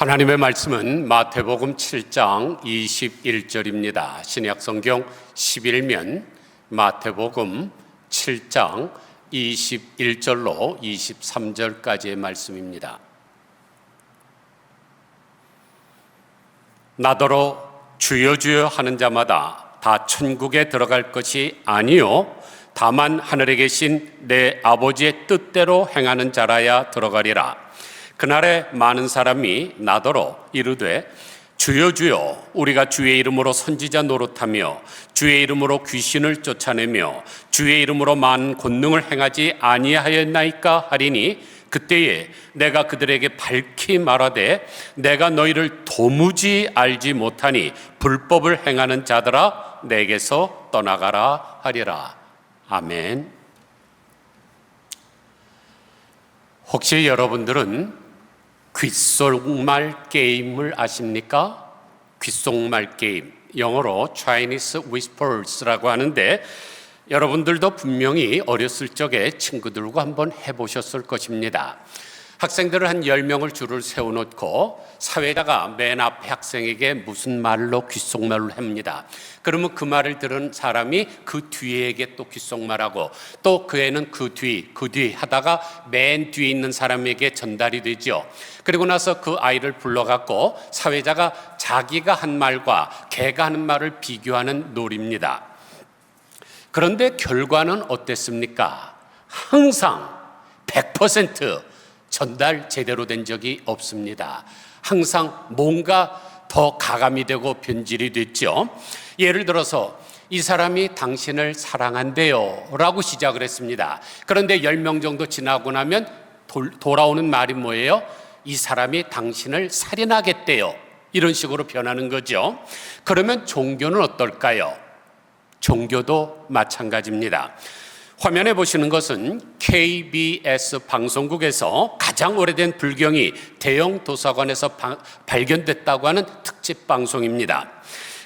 하나님의 말씀은 마태복음 7장 21절입니다. 신약성경 11면 마태복음 7장 21절로 23절까지의 말씀입니다. 나더러 주여 주여 하는 자마다 다 천국에 들어갈 것이 아니요 다만 하늘에 계신 내 아버지의 뜻대로 행하는 자라야 들어가리라. 그날에 많은 사람이 나더러 이르되 주여 주여 우리가 주의 이름으로 선지자 노릇하며 주의 이름으로 귀신을 쫓아내며 주의 이름으로 많은 권능을 행하지 아니하였나이까 하리니 그때에 내가 그들에게 밝히 말하되 내가 너희를 도무지 알지 못하니 불법을 행하는 자들아 내게서 떠나가라 하리라. 아멘. 혹시 여러분들은 귓속말 게임을 아십니까? 귓속말 게임, 영어로 Chinese Whispers라고 하는데 여러분들도 분명히 어렸을 적에 친구들과 한번 해보셨을 것입니다. 학생들을 한 10명을 줄을 세워놓고 사회자가 맨 앞에 학생에게 무슨 말로 귓속말을 합니다. 그러면 그 말을 들은 사람이 그 뒤에게 또 귓속말하고 또 그 애는 그 뒤 하다가 맨 뒤에 있는 사람에게 전달이 되죠. 그리고 나서 그 아이를 불러갖고 사회자가 자기가 한 말과 걔가 하는 말을 비교하는 놀이입니다. 그런데 결과는 어땠습니까? 항상 100% 전달 제대로 된 적이 없습니다. 항상 뭔가 더 가감이 되고 변질이 됐죠. 예를 들어서 이 사람이 당신을 사랑한대요 라고 시작을 했습니다. 그런데 10명 정도 지나고 나면 돌아오는 말이 뭐예요? 이 사람이 당신을 살인하겠대요. 이런 식으로 변하는 거죠. 그러면 종교는 어떨까요? 종교도 마찬가지입니다. 화면에 보시는 것은 KBS 방송국에서 가장 오래된 불경이 대형 도서관에서 발견됐다고 하는 특집 방송입니다.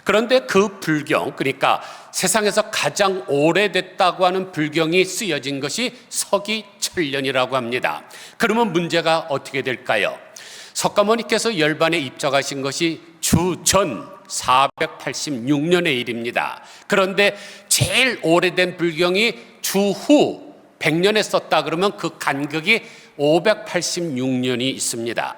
그런데 그 불경, 그러니까 세상에서 가장 오래됐다고 하는 불경이 쓰여진 것이 서기천년이라고 합니다. 그러면 문제가 어떻게 될까요? 석가모니께서 열반에 입적하신 것이 주전 486년의 일입니다. 그런데 제일 오래된 불경이 주후 100년에 썼다 그러면 그 간극이 586년이 있습니다.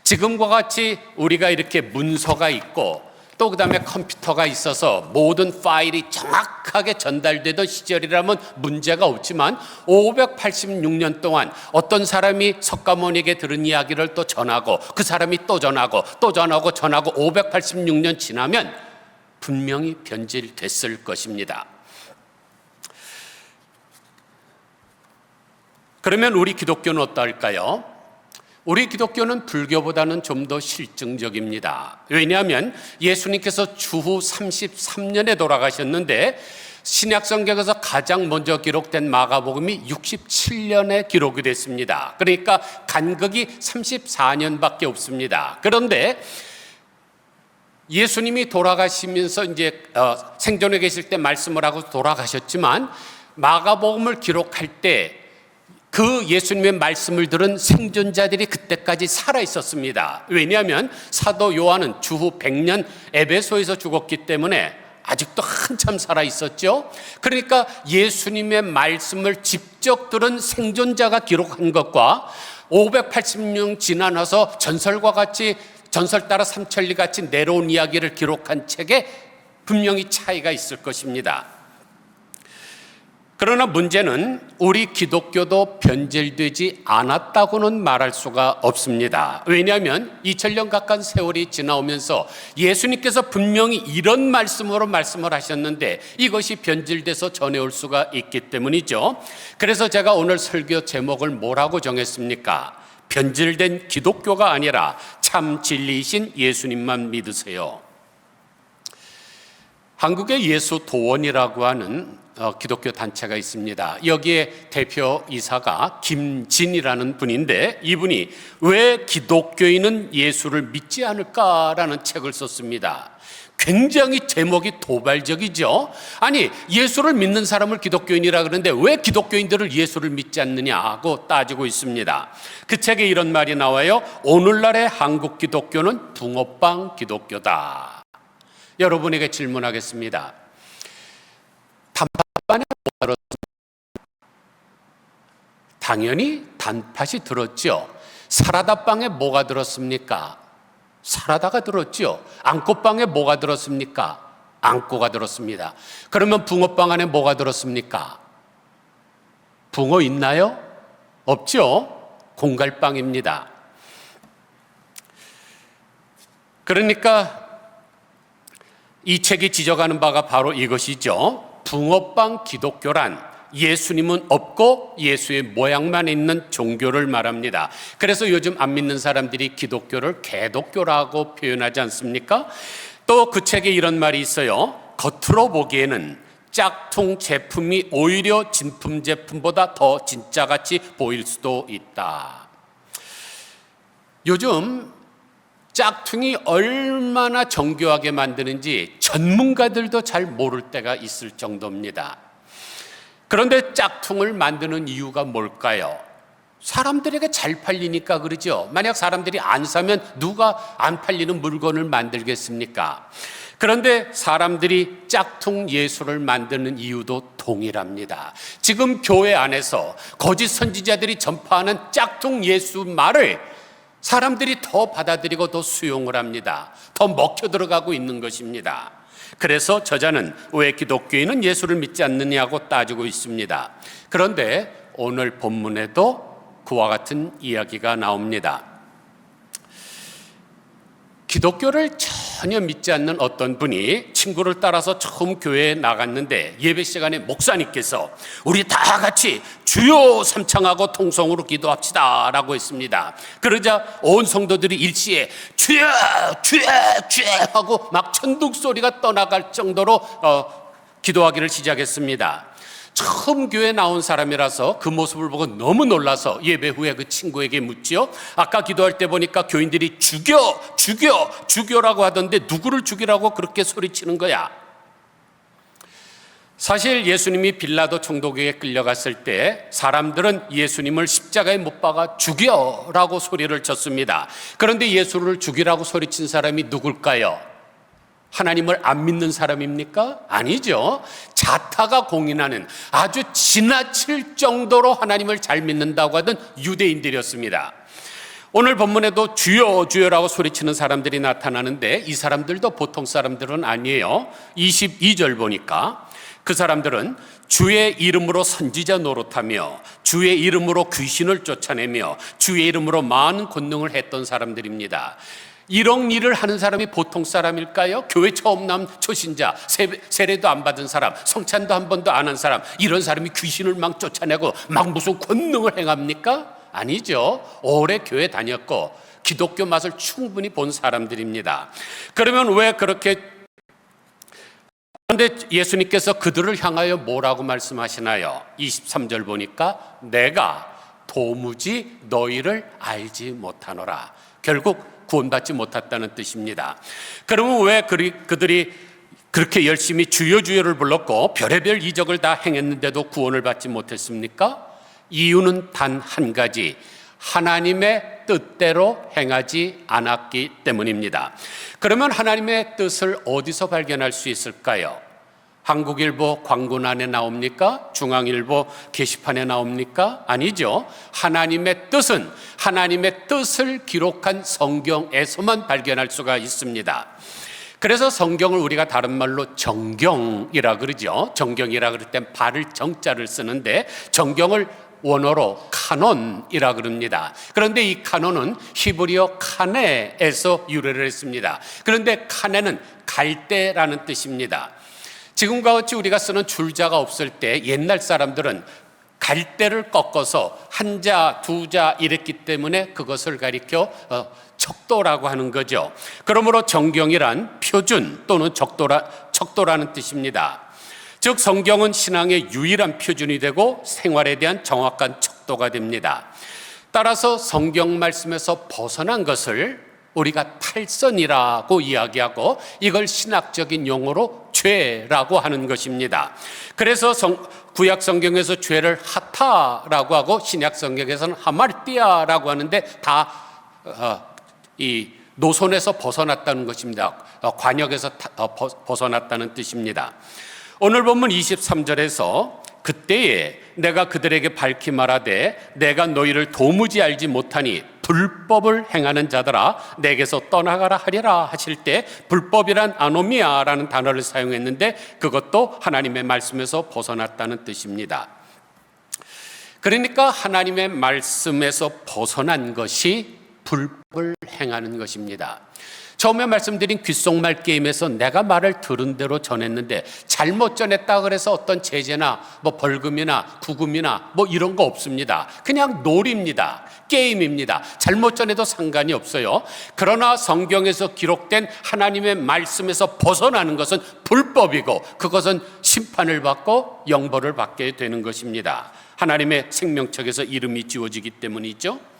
지금과 같이 우리가 이렇게 문서가 있고 또 그 다음에 컴퓨터가 있어서 모든 파일이 정확하게 전달되던 시절이라면 문제가 없지만 586년 동안 어떤 사람이 석가모니에게 들은 이야기를 또 전하고 그 사람이 또 전하고 586년 지나면 분명히 변질됐을 것입니다. 그러면 우리 기독교는 어떨까요? 우리 기독교는 불교보다는 좀 더 실증적입니다. 왜냐하면 예수님께서 주후 33년에 돌아가셨는데 신약성경에서 가장 먼저 기록된 마가복음이 67년에 기록이 됐습니다. 그러니까 간극이 34년밖에 없습니다. 그런데 예수님이 돌아가시면서 이제 생존해 계실 때 말씀을 하고 돌아가셨지만 마가복음을 기록할 때 그 예수님의 말씀을 들은 생존자들이 그때까지 살아 있었습니다. 왜냐하면 사도 요한은 주후 100년 에베소에서 죽었기 때문에 아직도 한참 살아 있었죠. 그러니까 예수님의 말씀을 직접 들은 생존자가 기록한 것과 580년 지나서 전설과 같이 전설 따라 삼천리 같이 내려온 이야기를 기록한 책에 분명히 차이가 있을 것입니다. 그러나 문제는 우리 기독교도 변질되지 않았다고는 말할 수가 없습니다. 왜냐하면 2000년 가까운 세월이 지나오면서 예수님께서 분명히 이런 말씀으로 말씀을 하셨는데 이것이 변질돼서 전해올 수가 있기 때문이죠. 그래서 제가 오늘 설교 제목을 뭐라고 정했습니까? 변질된 기독교가 아니라 참 진리이신 예수님만 믿으세요. 한국의 예수도원이라고 하는 기독교 단체가 있습니다. 여기에 대표이사가 김진이라는 분인데 이분이 왜 기독교인은 예수를 믿지 않을까라는 책을 썼습니다. 굉장히 제목이 도발적이죠. 아니, 예수를 믿는 사람을 기독교인이라 그러는데 왜 기독교인들을 예수를 믿지 않느냐 하고 따지고 있습니다. 그 책에 이런 말이 나와요. 오늘날의 한국 기독교는 붕어빵 기독교다. 여러분에게 질문하겠습니다. 단팥빵에 뭐가 들었습니까? 당연히 단팥이 들었죠. 사라다빵에 뭐가 들었습니까? 사라다가 들었죠. 앙꼬빵에 뭐가 들었습니까? 앙꼬가 들었습니다. 그러면 붕어빵 안에 뭐가 들었습니까? 붕어 있나요? 없죠. 공갈빵입니다. 그러니까 이 책이 지적하는 바가 바로 이것이죠. 붕어빵 기독교란 예수님은 없고 예수의 모양만 있는 종교를 말합니다. 그래서 요즘 안 믿는 사람들이 기독교를 개독교라고 표현하지 않습니까? 또 그 책에 이런 말이 있어요. 겉으로 보기에는 짝퉁 제품이 오히려 진품 제품보다 더 진짜같이 보일 수도 있다. 요즘 짝퉁이 얼마나 정교하게 만드는지 전문가들도 잘 모를 때가 있을 정도입니다. 그런데 짝퉁을 만드는 이유가 뭘까요? 사람들에게 잘 팔리니까 그러죠. 만약 사람들이 안 사면 누가 안 팔리는 물건을 만들겠습니까? 그런데 사람들이 짝퉁 예수를 만드는 이유도 동일합니다. 지금 교회 안에서 거짓 선지자들이 전파하는 짝퉁 예수 말을 사람들이 더 받아들이고 더 수용을 합니다. 더 먹혀 들어가고 있는 것입니다. 그래서 저자는 왜 기독교인은 예수를 믿지 않느냐고 따지고 있습니다. 그런데 오늘 본문에도 그와 같은 이야기가 나옵니다. 기독교를 전혀 믿지 않는 어떤 분이 친구를 따라서 처음 교회에 나갔는데 예배 시간에 목사님께서 우리 다 같이 주여 삼창하고 통성으로 기도합시다 라고 했습니다. 그러자 온 성도들이 일시에 주여 주여 주여 하고 막 천둥 소리가 떠나갈 정도로 기도하기를 시작했습니다. 처음 교회 나온 사람이라서 그 모습을 보고 너무 놀라서 예배 후에 그 친구에게 묻지요. 아까 기도할 때 보니까 교인들이 죽여 죽여 죽여라고 하던데 누구를 죽이라고 그렇게 소리치는 거야? 사실 예수님이 빌라도 총독에게 끌려갔을 때 사람들은 예수님을 십자가에 못 박아 죽여라고 소리를 쳤습니다. 그런데 예수를 죽이라고 소리친 사람이 누굴까요? 하나님을 안 믿는 사람입니까? 아니죠. 자타가 공인하는 아주 지나칠 정도로 하나님을 잘 믿는다고 하던 유대인들이었습니다. 오늘 본문에도 주여 주여라고 소리치는 사람들이 나타나는데 이 사람들도 보통 사람들은 아니에요. 22절 보니까 그 사람들은 주의 이름으로 선지자 노릇하며 주의 이름으로 귀신을 쫓아내며 주의 이름으로 많은 권능을 했던 사람들입니다. 이런 일을 하는 사람이 보통 사람일까요? 교회 처음 나온 초신자, 세례도 안 받은 사람, 성찬도 한 번도 안 한 사람, 이런 사람이 귀신을 막 쫓아내고 막 무슨 권능을 행합니까? 아니죠. 오래 교회 다녔고 기독교 맛을 충분히 본 사람들입니다. 그러면 왜 그렇게, 그런데 예수님께서 그들을 향하여 뭐라고 말씀하시나요? 23절 보니까 내가 도무지 너희를 알지 못하노라. 결국 구원받지 못했다는 뜻입니다. 그러면 왜 그들이 그렇게 열심히 주여 주여를 불렀고 별의별 이적을 다 행했는데도 구원을 받지 못했습니까? 이유는 단 한 가지, 하나님의 뜻대로 행하지 않았기 때문입니다. 그러면 하나님의 뜻을 어디서 발견할 수 있을까요? 한국일보 광고란에 나옵니까? 중앙일보 게시판에 나옵니까? 아니죠. 하나님의 뜻은 하나님의 뜻을 기록한 성경에서만 발견할 수가 있습니다. 그래서 성경을 우리가 다른 말로 정경이라 그러죠. 정경이라 그럴 땐 발을 정자를 쓰는데 정경을 원어로 카논이라 그럽니다. 그런데 이 카논은 히브리어 카네에서 유래를 했습니다. 그런데 카네는 갈대라는 뜻입니다. 지금과 같이 우리가 쓰는 줄자가 없을 때 옛날 사람들은 갈대를 꺾어서 한자, 두자 이랬기 때문에 그것을 가리켜 척도라고 하는 거죠. 그러므로 정경이란 표준 또는 척도라는 뜻입니다. 즉 성경은 신앙의 유일한 표준이 되고 생활에 대한 정확한 척도가 됩니다. 따라서 성경 말씀에서 벗어난 것을 우리가 탈선이라고 이야기하고 이걸 신학적인 용어로 죄라고 하는 것입니다. 그래서 구약 성경에서 죄를 하타라고 하고 신약 성경에서는 하말띠아라고 하는데 다 이 노선에서 벗어났다는 것입니다. 관역에서 벗어났다는 뜻입니다. 오늘 본문 23절에서 그때에 내가 그들에게 밝히 말하되 내가 너희를 도무지 알지 못하니 불법을 행하는 자들아 내게서 떠나가라 하리라 하실 때 불법이란 아노미아라는 단어를 사용했는데 그것도 하나님의 말씀에서 벗어났다는 뜻입니다. 그러니까 하나님의 말씀에서 벗어난 것이 불법을 행하는 것입니다. 처음에 말씀드린 귓속말 게임에서 내가 말을 들은 대로 전했는데 잘못 전했다 그래서 어떤 제재나 뭐 벌금이나 구금이나 뭐 이런 거 없습니다. 그냥 놀이입니다. 게임입니다. 잘못 전해도 상관이 없어요. 그러나 성경에서 기록된 하나님의 말씀에서 벗어나는 것은 불법이고 그것은 심판을 받고 영벌을 받게 되는 것입니다. 하나님의 생명책에서 이름이 지워지기 때문이죠.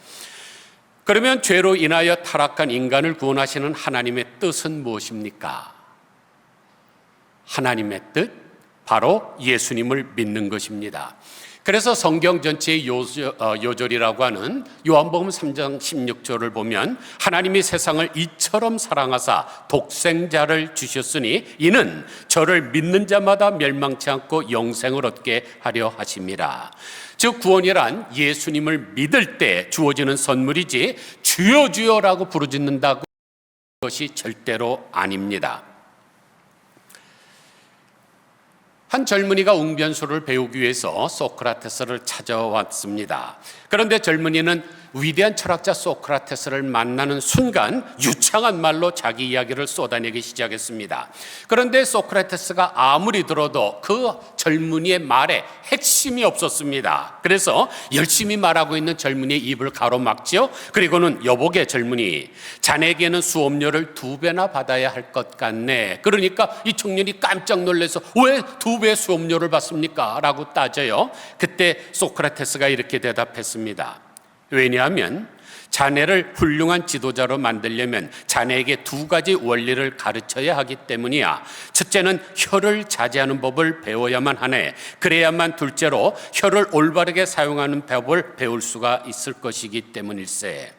그러면 죄로 인하여 타락한 인간을 구원하시는 하나님의 뜻은 무엇입니까? 하나님의 뜻, 바로 예수님을 믿는 것입니다. 그래서 성경 전체의 요절이라고 하는 요한복음 3장 16절을 보면 하나님이 세상을 이처럼 사랑하사 독생자를 주셨으니 이는 저를 믿는 자마다 멸망치 않고 영생을 얻게 하려 하심이라. 즉 구원이란 예수님을 믿을 때 주어지는 선물이지 주여 주여라고 부르짖는다고 것이 절대로 아닙니다. 한 젊은이가 웅변수를 배우기 위해서 소크라테스를 찾아왔습니다. 그런데 젊은이는 위대한 철학자 소크라테스를 만나는 순간 유창한 말로 자기 이야기를 쏟아내기 시작했습니다. 그런데 소크라테스가 아무리 들어도 그 젊은이의 말에 핵심이 없었습니다. 그래서 열심히 말하고 있는 젊은이의 입을 가로막지요. 그리고는 여보게 젊은이, 자네에게는 수업료를 2배나 받아야 할 것 같네. 그러니까 이 청년이 깜짝 놀라서 왜 2배 수업료를 받습니까? 라고 따져요. 그때 소크라테스가 이렇게 대답했습니다. 왜냐하면 자네를 훌륭한 지도자로 만들려면 자네에게 2가지 원리를 가르쳐야 하기 때문이야. 첫째는 혀를 자제하는 법을 배워야만 하네. 그래야만 둘째로 혀를 올바르게 사용하는 법을 배울 수가 있을 것이기 때문일세.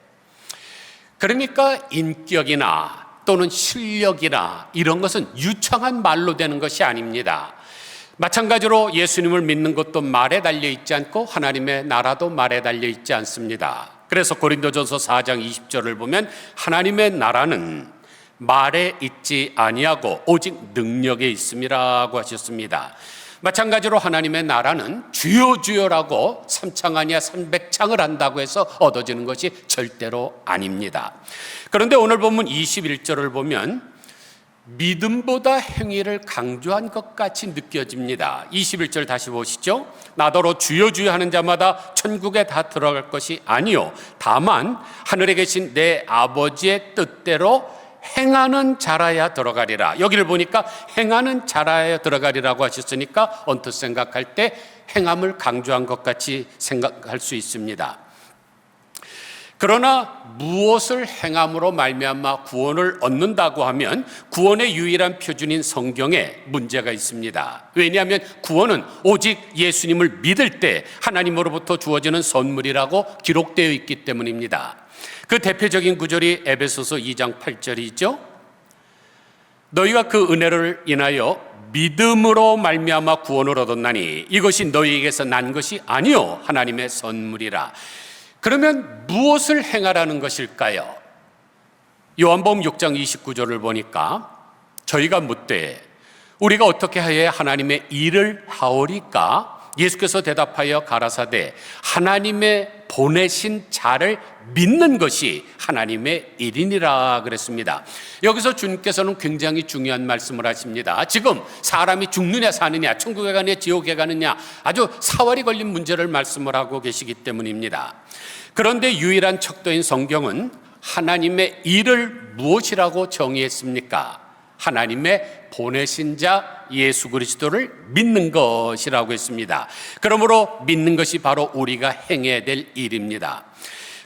그러니까 인격이나 또는 실력이나 이런 것은 유창한 말로 되는 것이 아닙니다. 마찬가지로 예수님을 믿는 것도 말에 달려있지 않고 하나님의 나라도 말에 달려있지 않습니다. 그래서 고린도전서 4장 20절을 보면 하나님의 나라는 말에 있지 아니하고 오직 능력에 있음이라고 하셨습니다. 마찬가지로 하나님의 나라는 주여 주여라고 삼창 아니야 300창을 한다고 해서 얻어지는 것이 절대로 아닙니다. 그런데 오늘 본문 21절을 보면 믿음보다 행위를 강조한 것 같이 느껴집니다. 21절 다시 보시죠. 나더러 주여 주여 하는 자마다 천국에 다 들어갈 것이 아니요 다만 하늘에 계신 내 아버지의 뜻대로 행하는 자라야 들어가리라. 여기를 보니까 행하는 자라야 들어가리라고 하셨으니까 언뜻 생각할 때 행함을 강조한 것 같이 생각할 수 있습니다. 그러나 무엇을 행함으로 말미암아 구원을 얻는다고 하면 구원의 유일한 표준인 성경에 문제가 있습니다. 왜냐하면 구원은 오직 예수님을 믿을 때 하나님으로부터 주어지는 선물이라고 기록되어 있기 때문입니다. 그 대표적인 구절이 에베소서 2장 8절이죠. 너희가 그 은혜를 인하여 믿음으로 말미암아 구원을 얻었나니 이것이 너희에게서 난 것이 아니요 하나님의 선물이라. 그러면 무엇을 행하라는 것일까요? 요한복음 6장 29절을 보니까 저희가 묻되 우리가 어떻게 하여야 하나님의 일을 하오리까? 예수께서 대답하여 가라사대 하나님의 보내신 자를 믿는 것이 하나님의 일이니라 그랬습니다. 여기서 주님께서는 굉장히 중요한 말씀을 하십니다. 지금 사람이 죽느냐 사느냐 천국에 가느냐 지옥에 가느냐 아주 사활이 걸린 문제를 말씀을 하고 계시기 때문입니다. 그런데 유일한 척도인 성경은 하나님의 일을 무엇이라고 정의했습니까? 하나님의 보내신 자 예수 그리스도를 믿는 것이라고 했습니다. 그러므로 믿는 것이 바로 우리가 행해야 될 일입니다.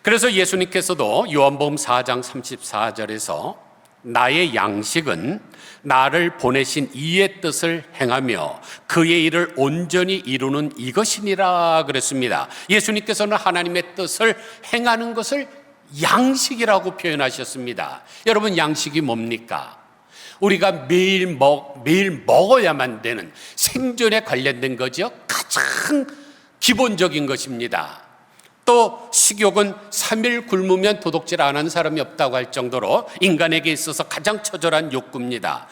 그래서 예수님께서도 요한복음 4장 34절에서 나의 양식은 나를 보내신 이의 뜻을 행하며 그의 일을 온전히 이루는 이것이니라 그랬습니다. 예수님께서는 하나님의 뜻을 행하는 것을 양식이라고 표현하셨습니다. 여러분, 양식이 뭡니까? 우리가 매일 먹어야만 되는 생존에 관련된 거죠. 가장 기본적인 것입니다. 또 식욕은 3일 굶으면 도둑질 안 하는 사람이 없다고 할 정도로 인간에게 있어서 가장 처절한 욕구입니다.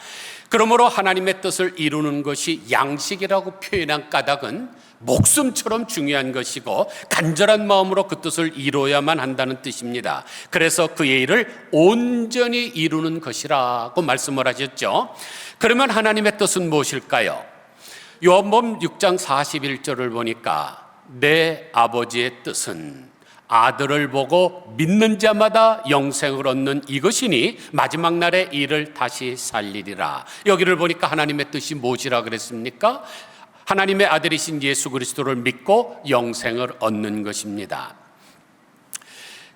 그러므로 하나님의 뜻을 이루는 것이 양식이라고 표현한 까닭은 목숨처럼 중요한 것이고 간절한 마음으로 그 뜻을 이루어야만 한다는 뜻입니다. 그래서 그의 일을 온전히 이루는 것이라고 말씀을 하셨죠. 그러면 하나님의 뜻은 무엇일까요? 요한복음 6장 41절을 보니까 내 아버지의 뜻은 아들을 보고 믿는 자마다 영생을 얻는 이것이니 마지막 날에 이를 다시 살리리라. 여기를 보니까 하나님의 뜻이 무엇이라 그랬습니까? 하나님의 아들이신 예수 그리스도를 믿고 영생을 얻는 것입니다.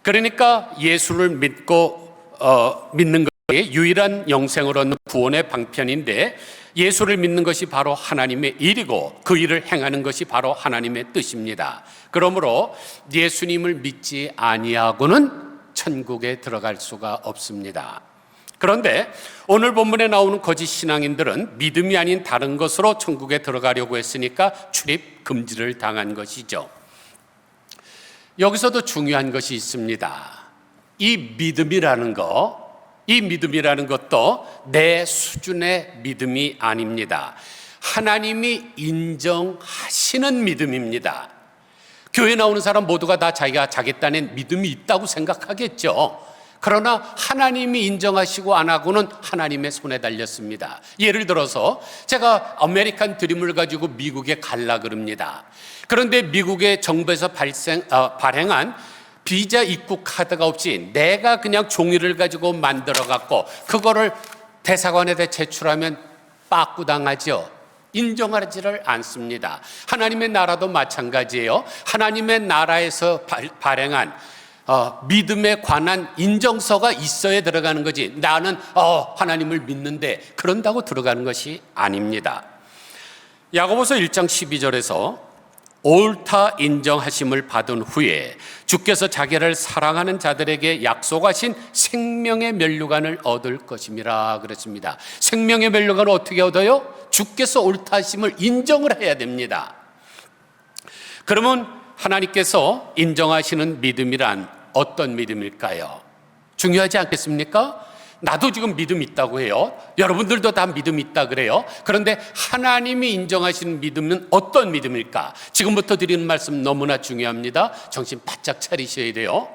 그러니까 예수를 믿는 것이 유일한 영생을 얻는 구원의 방편인데, 예수를 믿는 것이 바로 하나님의 일이고 그 일을 행하는 것이 바로 하나님의 뜻입니다. 그러므로 예수님을 믿지 아니하고는 천국에 들어갈 수가 없습니다. 그런데 오늘 본문에 나오는 거짓 신앙인들은 믿음이 아닌 다른 것으로 천국에 들어가려고 했으니까 출입 금지를 당한 것이죠. 여기서도 중요한 것이 있습니다. 이 믿음이라는 것도 내 수준의 믿음이 아닙니다. 하나님이 인정하시는 믿음입니다. 교회 나오는 사람 모두가 다 자기가 자기 딴엔 믿음이 있다고 생각하겠죠. 그러나 하나님이 인정하시고 안 하고는 하나님의 손에 달렸습니다. 예를 들어서 제가 아메리칸 드림을 가지고 미국에 갈라 그럽니다. 그런데 미국의 정부에서 발행한 비자 입국 카드가 없이 내가 그냥 종이를 가지고 만들어 갖고 그거를 대사관에다 제출하면 빠꾸당하죠. 인정하지를 않습니다. 하나님의 나라도 마찬가지예요. 하나님의 나라에서 발행한 믿음에 관한 인정서가 있어야 들어가는 거지, 나는 하나님을 믿는데 그런다고 들어가는 것이 아닙니다. 야고보서 1장 12절에서 옳다 인정하심을 받은 후에 주께서 자기를 사랑하는 자들에게 약속하신 생명의 면류관을 얻을 것임이라 그랬습니다. 생명의 면류관을 어떻게 얻어요? 주께서 옳다 하심을 인정을 해야 됩니다. 그러면 하나님께서 인정하시는 믿음이란 어떤 믿음일까요? 중요하지 않겠습니까? 나도 지금 믿음 있다고 해요. 여러분들도 다 믿음 있다 그래요. 그런데 하나님이 인정하시는 믿음은 어떤 믿음일까? 지금부터 드리는 말씀 너무나 중요합니다. 정신 바짝 차리셔야 돼요.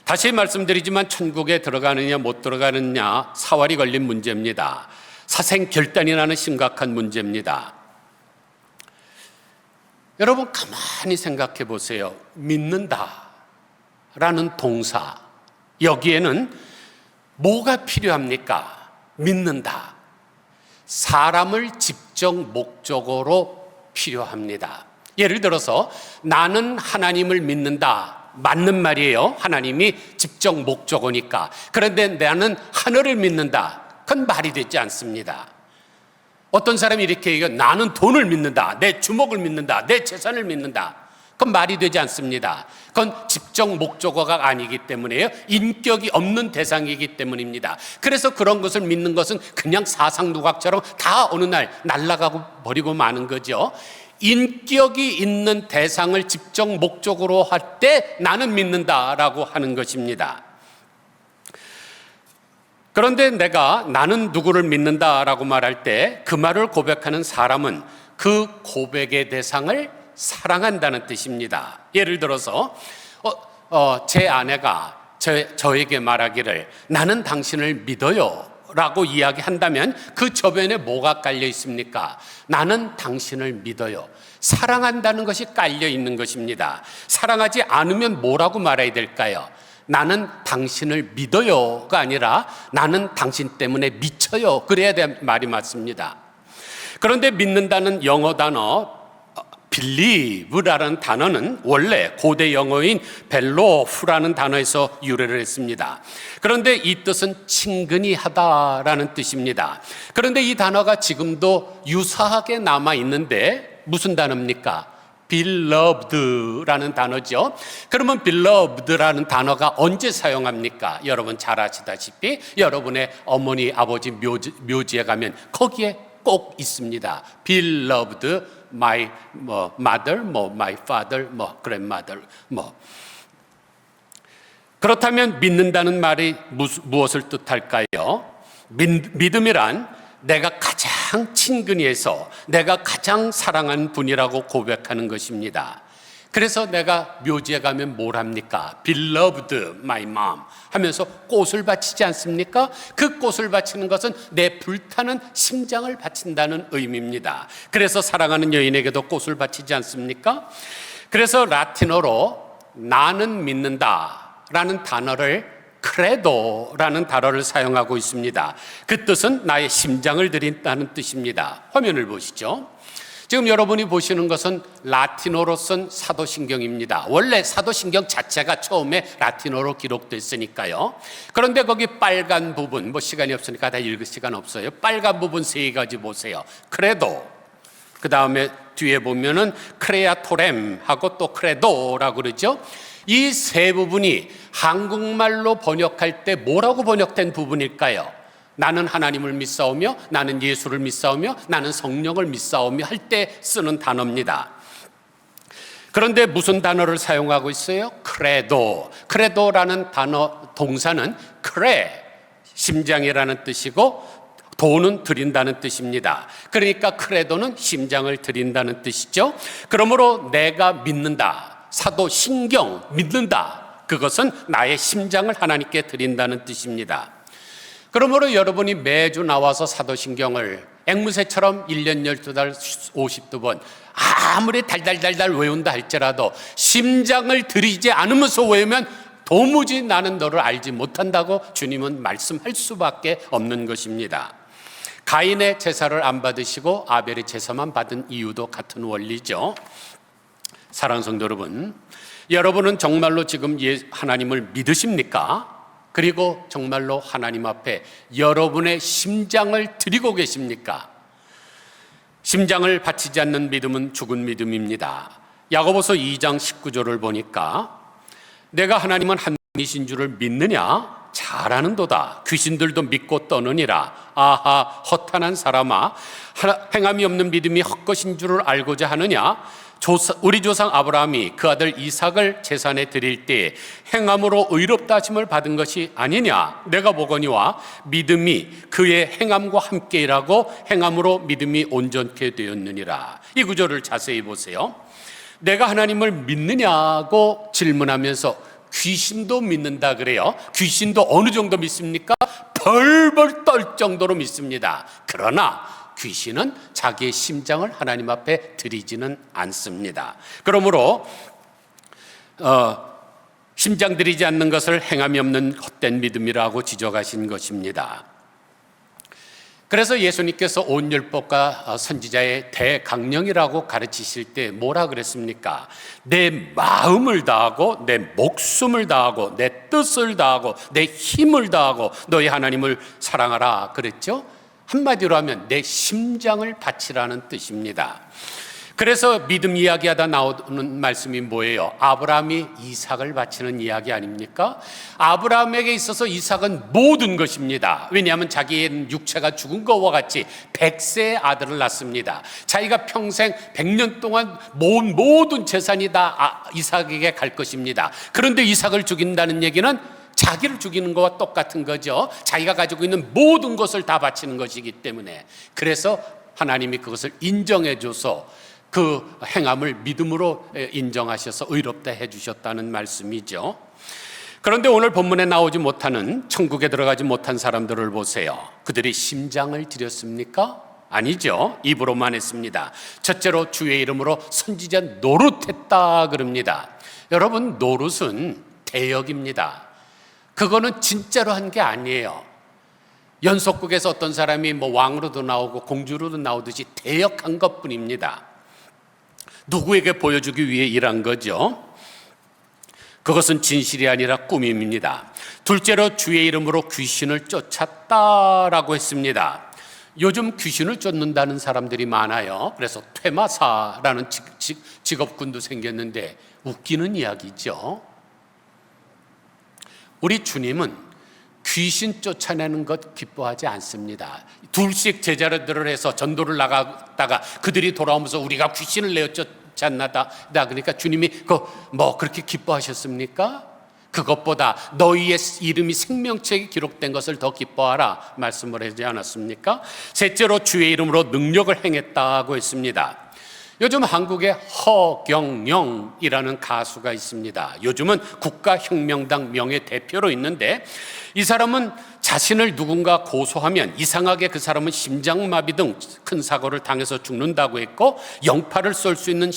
다시 말씀드리지만 천국에 들어가느냐 못 들어가느냐 사활이 걸린 문제입니다. 사생결단이 나는 심각한 문제입니다. 여러분 가만히 생각해 보세요. 믿는다라는 동사, 여기에는 뭐가 필요합니까? 믿는다. 사람을 직접 목적으로 필요합니다. 예를 들어서 나는 하나님을 믿는다. 맞는 말이에요. 하나님이 직접 목적어니까. 그런데 나는 하늘을 믿는다. 그건 말이 되지 않습니다. 어떤 사람이 이렇게 얘기해요. 나는 돈을 믿는다. 내 주먹을 믿는다. 내 재산을 믿는다. 그건 말이 되지 않습니다. 그건 직접 목적어가 아니기 때문에요. 인격이 없는 대상이기 때문입니다. 그래서 그런 것을 믿는 것은 그냥 사상누각처럼 다 어느 날 날아가고 버리고 마는 거죠. 인격이 있는 대상을 직접 목적으로 할 때 나는 믿는다라고 하는 것입니다. 그런데 나는 누구를 믿는다라고 말할 때 그 말을 고백하는 사람은 그 고백의 대상을 사랑한다는 뜻입니다. 예를 들어서 제 아내가 저에게 말하기를 나는 당신을 믿어요 라고 이야기한다면 그 저변에 뭐가 깔려 있습니까? 나는 당신을 믿어요. 사랑한다는 것이 깔려 있는 것입니다. 사랑하지 않으면 뭐라고 말해야 될까요? 나는 당신을 믿어요가 아니라 나는 당신 때문에 미쳐요. 그래야 될 말이 맞습니다. 그런데 믿는다는 영어 단어 believe라는 단어는 원래 고대 영어인 벨로프라는 단어에서 유래를 했습니다. 그런데 이 뜻은 친근히 하다라는 뜻입니다. 그런데 이 단어가 지금도 유사하게 남아 있는데 무슨 단어입니까? beloved라는 단어죠. 그러면 beloved라는 단어가 언제 사용합니까? 여러분 잘 아시다시피 여러분의 어머니 아버지 묘지에 가면 거기에 꼭 있습니다. beloved my mother, my father, grandmother. 그렇다면 믿는다는 말이 무엇을 뜻할까요? 믿음이란 내가 가장 친근히 해서 내가 가장 사랑하는 분이라고 고백하는 것입니다. 그래서 내가 묘지에 가면 뭘 합니까? Beloved my mom 하면서 꽃을 바치지 않습니까? 그 꽃을 바치는 것은 내 불타는 심장을 바친다는 의미입니다. 그래서 사랑하는 여인에게도 꽃을 바치지 않습니까? 그래서 라틴어로 나는 믿는다 라는 단어를 크레도라는 단어를 사용하고 있습니다. 그 뜻은 나의 심장을 드린다는 뜻입니다. 화면을 보시죠. 지금 여러분이 보시는 것은 라틴어로 쓴 사도신경입니다. 원래 사도신경 자체가 처음에 라틴어로 기록됐으니까요. 그런데 거기 빨간 부분, 시간이 없으니까 다 읽을 시간 없어요. 빨간 부분 세 가지 보세요. 크레도, 그 다음에 뒤에 보면은 크레아토렘하고 또 크레도라고 그러죠. 이 세 부분이 한국말로 번역할 때 뭐라고 번역된 부분일까요? 나는 하나님을 믿사오며 나는 예수를 믿사오며 나는 성령을 믿사오며 할 때 쓰는 단어입니다. 그런데 무슨 단어를 사용하고 있어요? 크레도. 크레도라는 단어 동사는 크레, 심장이라는 뜻이고 도는 드린다는 뜻입니다. 그러니까 크레도는 심장을 드린다는 뜻이죠. 그러므로 내가 믿는다, 사도 신경 믿는다, 그것은 나의 심장을 하나님께 드린다는 뜻입니다. 그러므로 여러분이 매주 나와서 사도신경을 앵무새처럼 1년 12달 52번 아무리 달달달달 외운다 할지라도 심장을 들이지 않으면서 외우면 도무지 나는 너를 알지 못한다고 주님은 말씀할 수밖에 없는 것입니다. 가인의 제사를 안 받으시고 아벨의 제사만 받은 이유도 같은 원리죠. 사랑하는 성도 여러분, 여러분은 정말로 지금 하나님을 믿으십니까? 그리고 정말로 하나님 앞에 여러분의 심장을 드리고 계십니까? 심장을 바치지 않는 믿음은 죽은 믿음입니다. 야고보서 2장 19절을 보니까 내가 하나님은 한 분이신 줄을 믿느냐? 잘하는도다. 귀신들도 믿고 떠느니라. 아하, 허탄한 사람아, 행함이 없는 믿음이 헛것인 줄을 알고자 하느냐? 우리 조상 아브라함이 그 아들 이삭을 제사에 드릴 때 행함으로 의롭다 하심을 받은 것이 아니냐? 내가 보거니와 믿음이 그의 행함과 함께 일하고 행함으로 믿음이 온전케 되었느니라. 이 구절을 자세히 보세요. 내가 하나님을 믿느냐고 질문하면서 귀신도 믿는다 그래요. 귀신도 어느 정도 믿습니까? 벌벌 떨 정도로 믿습니다. 그러나 귀신은 자기의 심장을 하나님 앞에 드리지는 않습니다. 그러므로 심장 드리지 않는 것을 행함이 없는 헛된 믿음이라고 지적하신 것입니다. 그래서 예수님께서 온 율법과 선지자의 대강령이라고 가르치실 때 뭐라 그랬습니까? 내 마음을 다하고 내 목숨을 다하고 내 뜻을 다하고 내 힘을 다하고 너희 하나님을 사랑하라 그랬죠? 한마디로 하면 내 심장을 바치라는 뜻입니다. 그래서 믿음 이야기하다 나오는 말씀이 뭐예요? 아브라함이 이삭을 바치는 이야기 아닙니까? 아브라함에게 있어서 이삭은 모든 것입니다. 왜냐하면 자기의 육체가 죽은 것과 같이 100세의 아들을 낳습니다. 자기가 평생 100년 동안 모은 모든 재산이 다 이삭에게 갈 것입니다. 그런데 이삭을 죽인다는 얘기는 자기를 죽이는 것과 똑같은 거죠. 자기가 가지고 있는 모든 것을 다 바치는 것이기 때문에. 그래서 하나님이 그것을 인정해줘서 그 행함을 믿음으로 인정하셔서 의롭다 해주셨다는 말씀이죠. 그런데 오늘 본문에 나오지 못하는, 천국에 들어가지 못한 사람들을 보세요. 그들이 심장을 드렸습니까? 아니죠. 입으로만 했습니다. 첫째로 주의 이름으로 선지자 노릇했다 그럽니다. 여러분, 노릇은 대역입니다. 그거는 진짜로 한 게 아니에요. 연속극에서 어떤 사람이 왕으로도 나오고 공주로도 나오듯이 대역한 것뿐입니다. 누구에게 보여주기 위해 일한 거죠? 그것은 진실이 아니라 꾸밈입니다. 둘째로 주의 이름으로 귀신을 쫓았다라고 했습니다. 요즘 귀신을 쫓는다는 사람들이 많아요. 그래서 퇴마사라는 직업군도 생겼는데 웃기는 이야기죠. 우리 주님은 귀신 쫓아내는 것 기뻐하지 않습니다. 둘씩 제자들을 해서 전도를 나갔다가 그들이 돌아오면서 우리가 귀신을 내어 쫓았나다. 그러니까 주님이 그렇게 기뻐하셨습니까? 그것보다 너희의 이름이 생명책에 기록된 것을 더 기뻐하라 말씀을 하지 않았습니까? 셋째로 주의 이름으로 능력을 행했다고 했습니다. 요즘 한국에 허경영이라는 가수가 있습니다. 요즘은 국가혁명당 명예대표로 있는데 이 사람은 자신을 누군가 고소하면 이상하게 그 사람은 심장마비 등 큰 사고를 당해서 죽는다고 했고 영파를 쏠 수 있는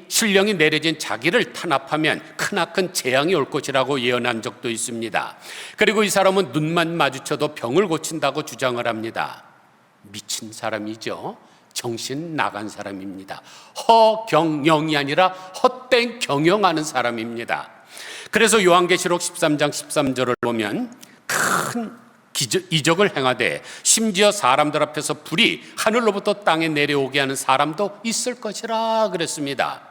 신령이 내려진 자기를 탄압하면 크나큰 재앙이 올 것이라고 예언한 적도 있습니다. 그리고 이 사람은 눈만 마주쳐도 병을 고친다고 주장을 합니다. 미친 사람이죠. 정신 나간 사람입니다. 허경영이 아니라 헛된 경영하는 사람입니다. 그래서 요한계시록 13장 13절을 보면 큰 이적을 행하되 심지어 사람들 앞에서 불이 하늘로부터 땅에 내려오게 하는 사람도 있을 것이라 그랬습니다.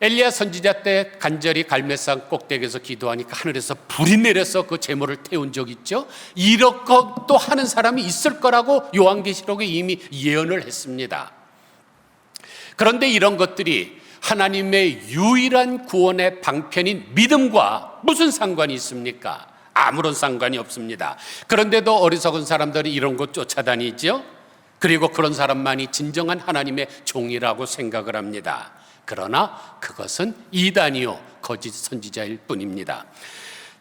엘리야 선지자 때 간절히 갈멜산 꼭대기에서 기도하니까 하늘에서 불이 내려서 그 제물을 태운 적 있죠. 이런 것도 하는 사람이 있을 거라고 요한계시록에 이미 예언을 했습니다. 그런데 이런 것들이 하나님의 유일한 구원의 방편인 믿음과 무슨 상관이 있습니까? 아무런 상관이 없습니다. 그런데도 어리석은 사람들이 이런 것 쫓아다니죠. 그리고 그런 사람만이 진정한 하나님의 종이라고 생각을 합니다. 그러나 그것은 이단이요 거짓 선지자일 뿐입니다.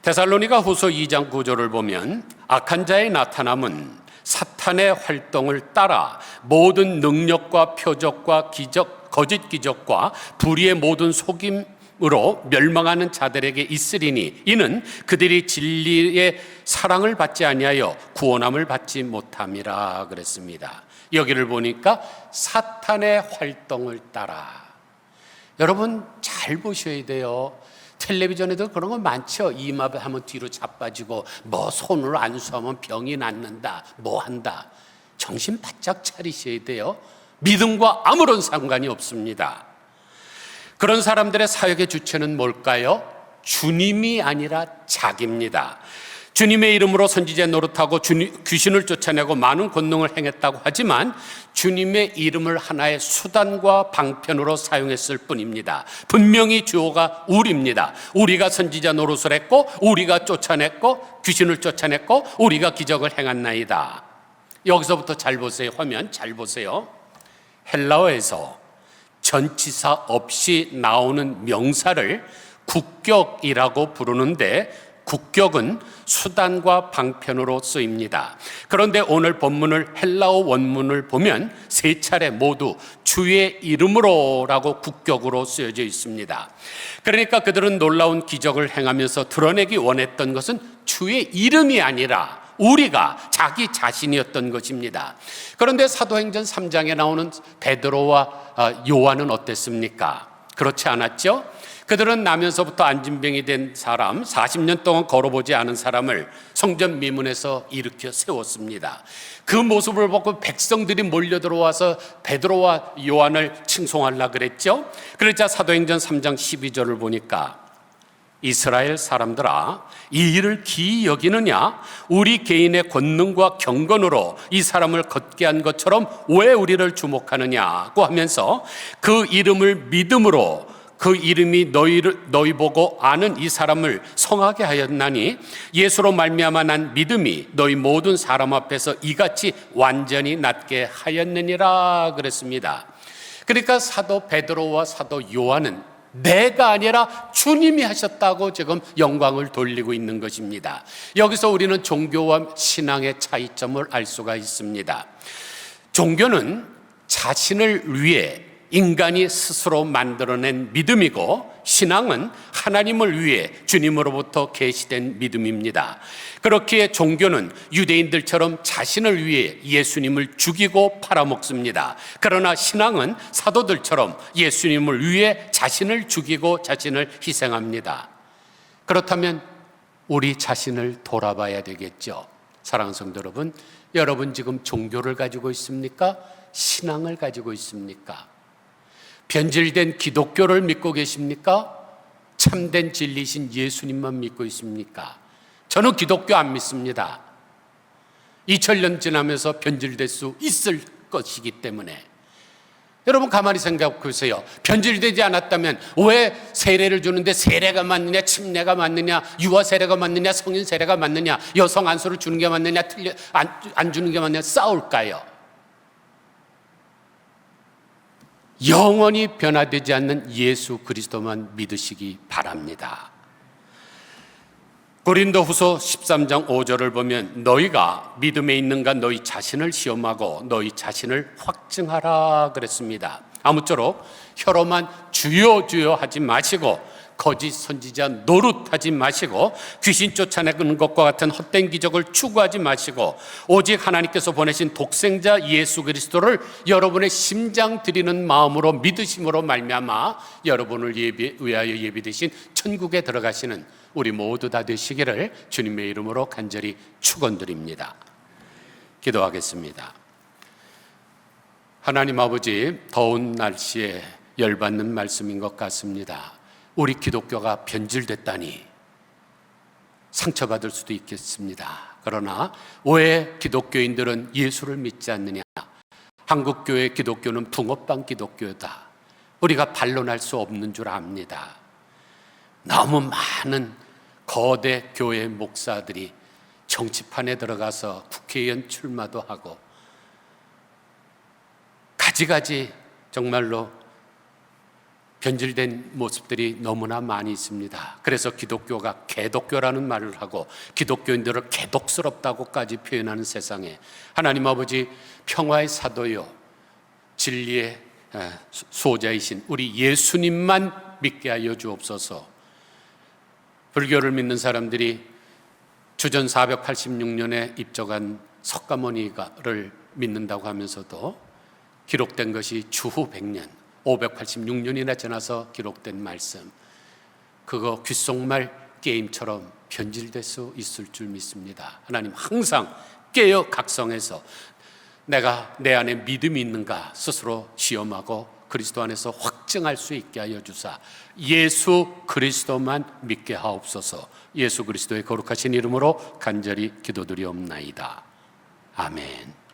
데살로니가 후서 2장 9절을 보면 악한 자의 나타남은 사탄의 활동을 따라 모든 능력과 표적과 기적, 거짓 기적과 불의의 모든 속임으로 멸망하는 자들에게 있으리니 이는 그들이 진리의 사랑을 받지 아니하여 구원함을 받지 못함이라 그랬습니다. 여기를 보니까 사탄의 활동을 따라. 여러분 잘 보셔야 돼요. 텔레비전에도 그런 거 많죠. 이마에 하면 뒤로 자빠지고 손을 안수하면 병이 낫는다 한다. 정신 바짝 차리셔야 돼요. 믿음과 아무런 상관이 없습니다. 그런 사람들의 사역의 주체는 뭘까요? 주님이 아니라 자기입니다. 주님의 이름으로 선지자 노릇하고 귀신을 쫓아내고 많은 권능을 행했다고 하지만 주님의 이름을 하나의 수단과 방편으로 사용했을 뿐입니다. 분명히 주어가 우리입니다. 우리가 선지자 노릇을 했고 우리가 쫓아냈고 귀신을 쫓아냈고 우리가 기적을 행한나이다. 여기서부터 잘 보세요. 화면 잘 보세요. 헬라어에서 전치사 없이 나오는 명사를 국격이라고 부르는데 국격은 수단과 방편으로 쓰입니다. 그런데 오늘 본문을 헬라어 원문을 보면 세 차례 모두 주의 이름으로라고 국격으로 쓰여져 있습니다. 그러니까 그들은 놀라운 기적을 행하면서 드러내기 원했던 것은 주의 이름이 아니라 우리가 자기 자신이었던 것입니다. 그런데 사도행전 3장에 나오는 베드로와 요한은 어땠습니까? 그렇지 않았죠? 그들은 나면서부터 안진병이 된 사람 40년 동안 걸어보지 않은 사람을 성전 미문에서 일으켜 세웠습니다. 그 모습을 보고 백성들이 몰려 들어와서 베드로와 요한을 칭송하려고 그랬죠. 그러자 사도행전 3장 12절을 보니까 이스라엘 사람들아 이 일을 기이 여기느냐? 우리 개인의 권능과 경건으로 이 사람을 걷게 한 것처럼 왜 우리를 주목하느냐고 하면서 그 이름을 믿음으로 그 이름이 너희 보고 아는 이 사람을 성하게 하였나니 예수로 말미암아 난 믿음이 너희 모든 사람 앞에서 이같이 완전히 낫게 하였느니라 그랬습니다. 그러니까 사도 베드로와 사도 요한은 내가 아니라 주님이 하셨다고 지금 영광을 돌리고 있는 것입니다. 여기서 우리는 종교와 신앙의 차이점을 알 수가 있습니다. 종교는 자신을 위해 인간이 스스로 만들어낸 믿음이고, 신앙은 하나님을 위해 주님으로부터 계시된 믿음입니다. 그렇기에 종교는 유대인들처럼 자신을 위해 예수님을 죽이고 팔아먹습니다. 그러나 신앙은 사도들처럼 예수님을 위해 자신을 죽이고 자신을 희생합니다. 그렇다면 우리 자신을 돌아봐야 되겠죠. 사랑하는 성도 여러분, 여러분 지금 종교를 가지고 있습니까? 신앙을 가지고 있습니까? 변질된 기독교를 믿고 계십니까? 참된 진리신 예수님만 믿고 있습니까? 저는 기독교 안 믿습니다. 2000년 지나면서 변질될 수 있을 것이기 때문에. 여러분 가만히 생각해 보세요. 변질되지 않았다면 왜 세례를 주는데 세례가 맞느냐, 침례가 맞느냐, 유아 세례가 맞느냐, 성인 세례가 맞느냐, 여성 안수를 주는 게 맞느냐, 안 주는 게 맞느냐 싸울까요? 영원히 변화되지 않는 예수 그리스도만 믿으시기 바랍니다. 고린도후서 13장 5절을 보면 너희가 믿음에 있는가 너희 자신을 시험하고 너희 자신을 확증하라 그랬습니다. 아무쪼록 혀로만 주여 주여 하지 마시고 거짓 선지자 노릇하지 마시고 귀신 쫓아내는 것과 같은 헛된 기적을 추구하지 마시고 오직 하나님께서 보내신 독생자 예수 그리스도를 여러분의 심장 드리는 마음으로 믿으심으로 말미암아 여러분을 위하여 예비되신 천국에 들어가시는 우리 모두 다 되시기를 주님의 이름으로 간절히 축원드립니다. 기도하겠습니다. 하나님 아버지, 더운 날씨에 열받는 말씀인 것 같습니다. 우리 기독교가 변질됐다니 상처받을 수도 있겠습니다. 그러나 왜 기독교인들은 예수를 믿지 않느냐? 한국교회 기독교는 붕어빵 기독교다. 우리가 반론할 수 없는 줄 압니다. 너무 많은 거대 교회 목사들이 정치판에 들어가서 국회의원 출마도 하고 가지가지 정말로 변질된 모습들이 너무나 많이 있습니다. 그래서 기독교가 개독교라는 말을 하고 기독교인들을 개독스럽다고까지 표현하는 세상에 하나님 아버지 평화의 사도요 진리의 수호자이신 우리 예수님만 믿게 하여 주옵소서. 불교를 믿는 사람들이 주전 486년에 입적한 석가모니를 믿는다고 하면서도 기록된 것이 주후 100년 586년이나 지나서 기록된 말씀, 그거 귓속말 게임처럼 변질될 수 있을 줄 믿습니다. 하나님 항상 깨어 각성해서 내가 내 안에 믿음이 있는가 스스로 시험하고 그리스도 안에서 확증할 수 있게 하여 주사 예수 그리스도만 믿게 하옵소서. 예수 그리스도의 거룩하신 이름으로 간절히 기도드리옵나이다. 아멘.